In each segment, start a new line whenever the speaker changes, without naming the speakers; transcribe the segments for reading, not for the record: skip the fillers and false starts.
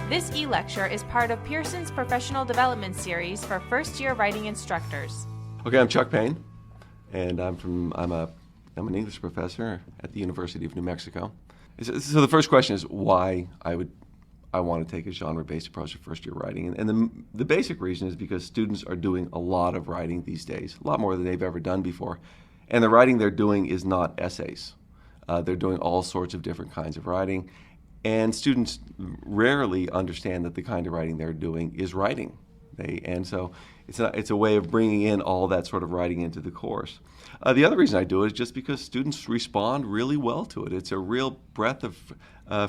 This e-lecture is part of Pearson's professional development series for first-year writing instructors.
Okay, I'm Chuck Paine, and I'm an English professor at the University of New Mexico. So the first question is why I want to take a genre-based approach to first-year writing, and the basic reason is because students are doing a lot of writing these days, a lot more than they've ever done before, and the writing they're doing is not essays. They're doing all sorts of different kinds of writing. And students rarely understand that the kind of writing they're doing is writing. So it's a way of bringing in all that sort of writing into the course. The other reason I do it is just because students respond really well to it. It's a real breath of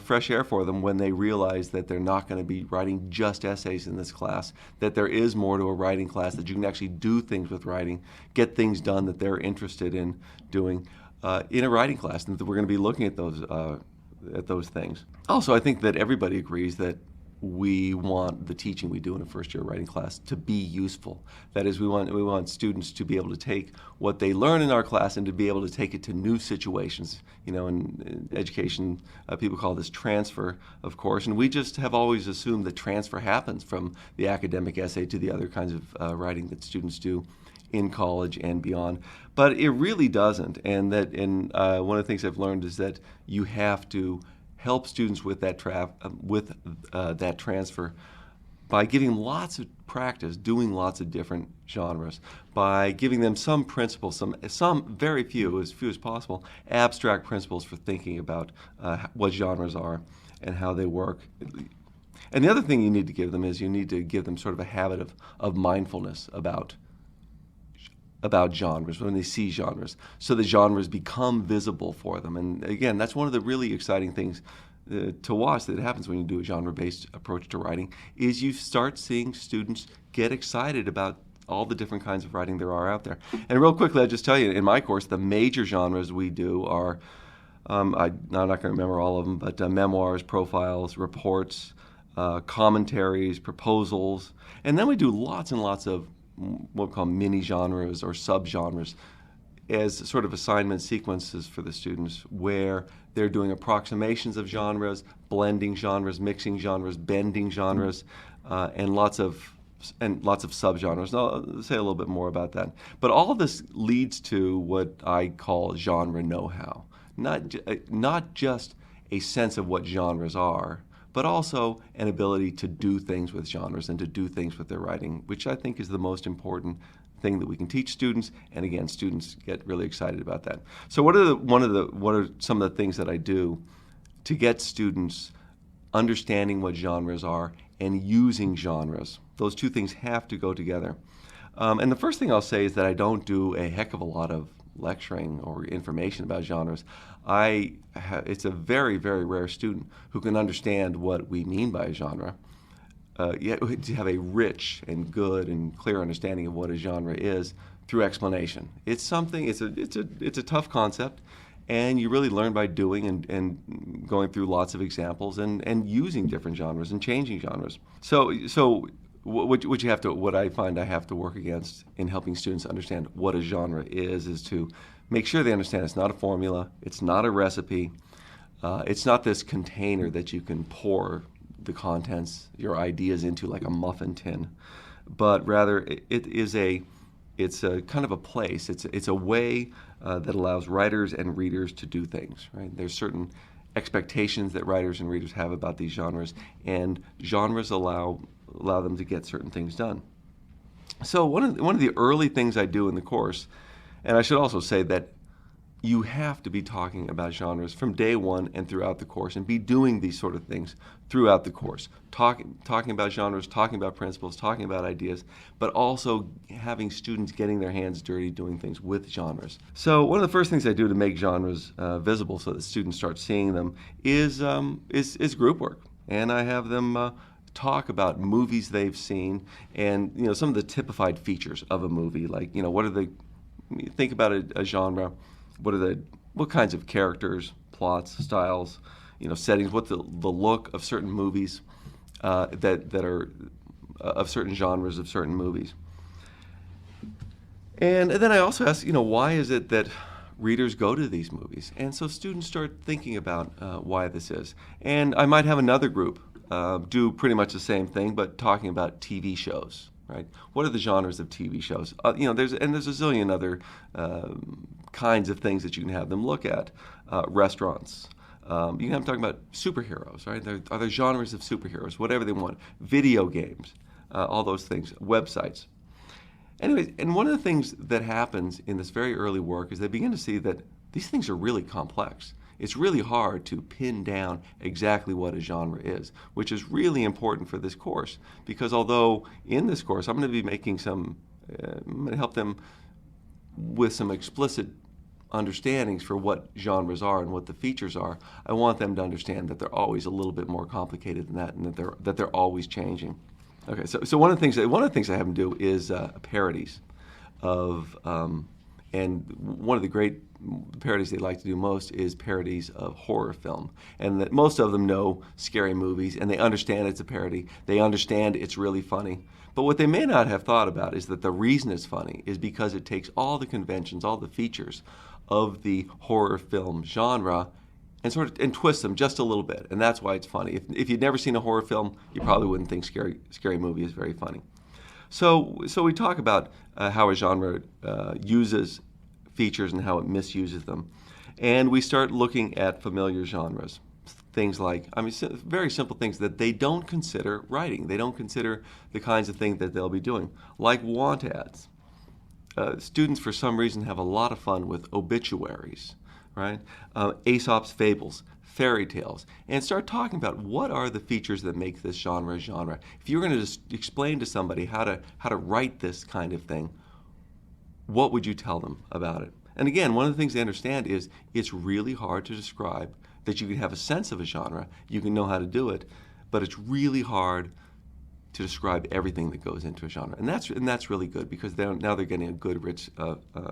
fresh air for them when they realize that they're not going to be writing just essays in this class, that there is more to a writing class, that you can actually do things with writing, get things done that they're interested in doing in a writing class, and that we're going to be looking at those things. Also, I think that everybody agrees that we want the teaching we do in a first-year writing class to be useful. That is, we want students to be able to take what they learn in our class and to be able to take it to new situations. You know, in education, people call this transfer, of course, and we just have always assumed that transfer happens from the academic essay to the other kinds of writing that students do in college and beyond, but it really doesn't. And one of the things I've learned is that you have to help students with that transfer by giving them lots of practice, doing lots of different genres, by giving them some principles, some very few, as few as possible, abstract principles for thinking about what genres are and how they work. And the other thing you need to give them is you need to give them sort of a habit of mindfulness about genres, when they see genres, so the genres become visible for them. And again, that's one of the really exciting things to watch that happens when you do a genre-based approach to writing, is you start seeing students get excited about all the different kinds of writing there are out there. And real quickly, I'll just tell you, in my course, the major genres we do are, I'm not going to remember all of them, but memoirs, profiles, reports, commentaries, proposals, and then we do lots and lots of what we call mini-genres or sub-genres as sort of assignment sequences for the students, where they're doing approximations of genres, blending genres, mixing genres, bending genres, and lots of sub-genres. And I'll say a little bit more about that. But all of this leads to what I call genre know-how. Not just a sense of what genres are, but also an ability to do things with genres and to do things with their writing, which I think is the most important thing that we can teach students. And again, students get really excited about that. So what are some of the things that I do to get students understanding what genres are and using genres? Those two things have to go together. And the first thing I'll say is that I don't do a heck of a lot of lecturing or information about genres. It's a very, very rare student who can understand what we mean by a genre. Yet to have a rich and good and clear understanding of what a genre is through explanation. It's a tough concept, and you really learn by doing and going through lots of examples and using different genres and changing genres. So what I find I have to work against in helping students understand what a genre is to make sure they understand it's not a formula, it's not a recipe, it's not this container that you can pour the contents, your ideas into like a muffin tin, but rather it's a kind of a place. It's a way that allows writers and readers to do things. Right? There's certain expectations that writers and readers have about these genres, and genres allow them to get certain things done. So one of the early things I do in the course, and I should also say that you have to be talking about genres from day one and throughout the course, and be doing these sort of things throughout the course. Talking about genres, talking about principles, talking about ideas, but also having students getting their hands dirty doing things with genres. So one of the first things I do to make genres visible so that students start seeing them is group work. And I have them talk about movies they've seen and some of the typified features of a movie. Like, what are the, think about a genre, what kinds of characters, plots, styles, settings, what the look of certain movies that are of certain genres of certain movies. And then I also ask, why is it that readers go to these movies? And so students start thinking about why this is. And I might have another group do pretty much the same thing, but talking about TV shows, right? What are the genres of TV shows? There's a zillion other kinds of things that you can have them look at. Restaurants. You can have them talking about superheroes, right? Are there genres of superheroes? Whatever they want. Video games, all those things. Websites. Anyways, and one of the things that happens in this very early work is they begin to see that these things are really complex. It's really hard to pin down exactly what a genre is, which is really important for this course, because although in this course I'm going to be making I'm going to help them with some explicit understandings for what genres are and what the features are, I want them to understand that they're always a little bit more complicated than that, and that they're always changing. Okay, so one of the things I have them do is parodies of, and one of the great parodies they like to do most is parodies of horror film, and that most of them know scary movies and they understand it's a parody. They understand it's really funny. But what they may not have thought about is that the reason it's funny is because it takes all the conventions, all the features of the horror film genre and twist them just a little bit, and that's why it's funny. If you'd never seen a horror film, you probably wouldn't think scary movie is very funny. So we talk about how a genre uses features and how it misuses them, and we start looking at familiar genres. Things like, very simple things that they don't consider writing. They don't consider the kinds of things that they'll be doing, like want ads. Students, for some reason, have a lot of fun with obituaries, right? Aesop's fables, fairy tales, and start talking about what are the features that make this genre a genre. If you're going to just explain to somebody how to write this kind of thing, what would you tell them about it? And again, one of the things they understand is it's really hard to describe. That you can have a sense of a genre, you can know how to do it, but it's really hard to describe everything that goes into a genre, and that's really good because now they're getting a good, rich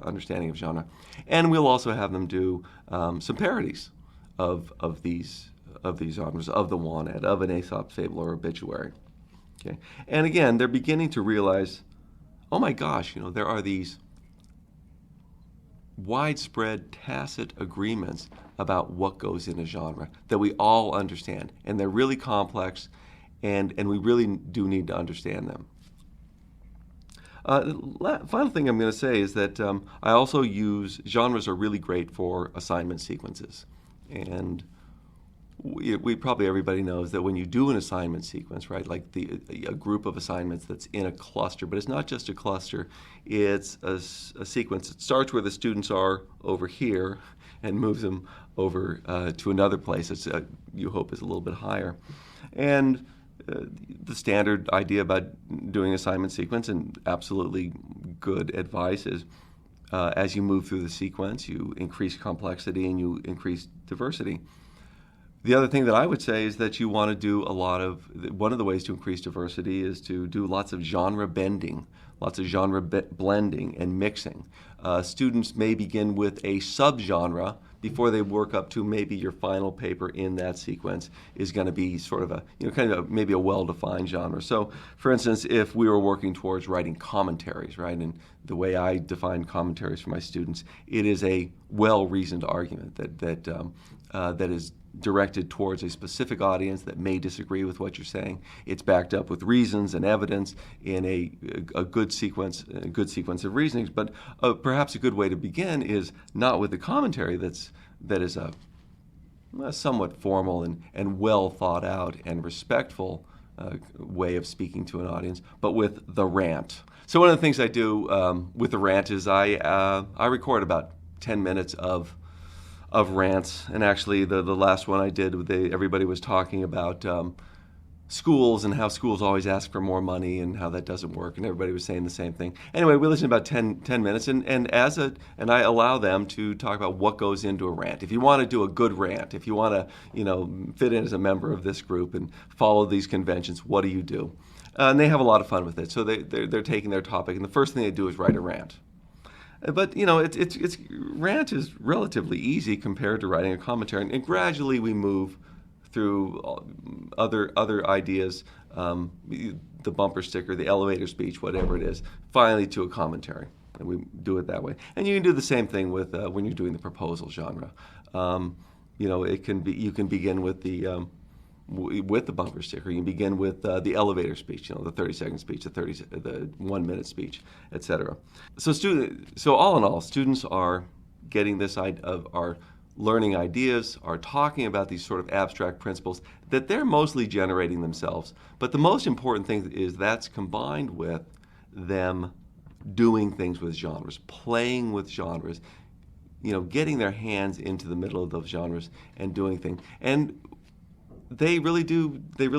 understanding of genre. And we'll also have them do some parodies of these genres, of the want ad, of an Aesop's fable or obituary. Okay, and again, they're beginning to realize, oh my gosh, there are these widespread tacit agreements about what goes in a genre that we all understand, and they're really complex, and we really do need to understand them. Final thing I'm going to say is that I also use genres are really great for assignment sequences, and probably everybody knows that when you do an assignment sequence, right, like a group of assignments that's in a cluster, but it's not just a cluster, it's a sequence. It starts where the students are over here and moves them over to another place that you hope is a little bit higher. And the standard idea about doing assignment sequence, and absolutely good advice, is as you move through the sequence, you increase complexity and you increase diversity. The other thing that I would say is that you want to do one of the ways to increase diversity is to do lots of genre bending, lots of genre blending and mixing. Students may begin with a subgenre before they work up to maybe your final paper in that sequence is going to be sort of maybe a well-defined genre. So, for instance, if we were working towards writing commentaries, right, and the way I define commentaries for my students, it is a well-reasoned argument that is directed towards a specific audience that may disagree with what you're saying. It's backed up with reasons and evidence in a good sequence of reasonings. But perhaps a good way to begin is not with the commentary that is a somewhat formal and well thought out and respectful way of speaking to an audience, but with the rant. So one of the things I do with the rant is I record about 10 minutes of rants, and actually the last one I did, everybody was talking about schools and how schools always ask for more money and how that doesn't work, and everybody was saying the same thing. Anyway, we listened about 10 minutes, and I allow them to talk about what goes into a rant. If you want to do a good rant, if you want to fit in as a member of this group and follow these conventions, what do you do? And they have a lot of fun with it. So they're taking their topic, and the first thing they do is write a rant. But it's rant is relatively easy compared to writing a commentary, and gradually we move through other ideas, the bumper sticker, the elevator speech, whatever it is, finally to a commentary, and we do it that way. And you can do the same thing with when you're doing the proposal genre. You can begin with the with the bumper sticker. You can begin with the elevator speech, the 30-second speech, the 1-minute speech, etc. So all in all, students are getting this idea of are learning ideas, are talking about these sort of abstract principles that they're mostly generating themselves. But the most important thing is that's combined with them doing things with genres, playing with genres, getting their hands into the middle of those genres and doing things. And they really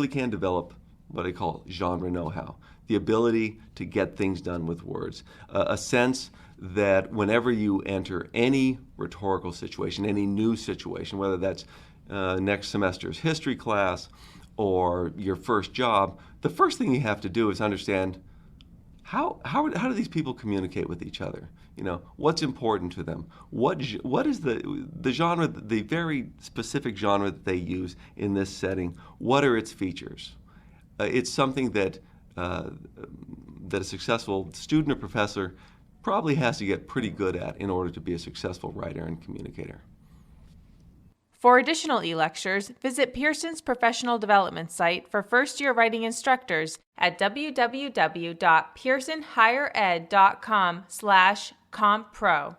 can develop what I call genre know-how, the ability to get things done with words, a sense that whenever you enter any rhetorical situation, any new situation, whether that's next semester's history class or your first job, the first thing you have to do is understand how do these people communicate with each other? What's important to them? What is the genre, the very specific genre that they use in this setting? What are its features? It's something that a successful student or professor probably has to get pretty good at in order to be a successful writer and communicator.
For additional e-lectures, visit Pearson's professional development site for first-year writing instructors at www.pearsonhighered.com/compro.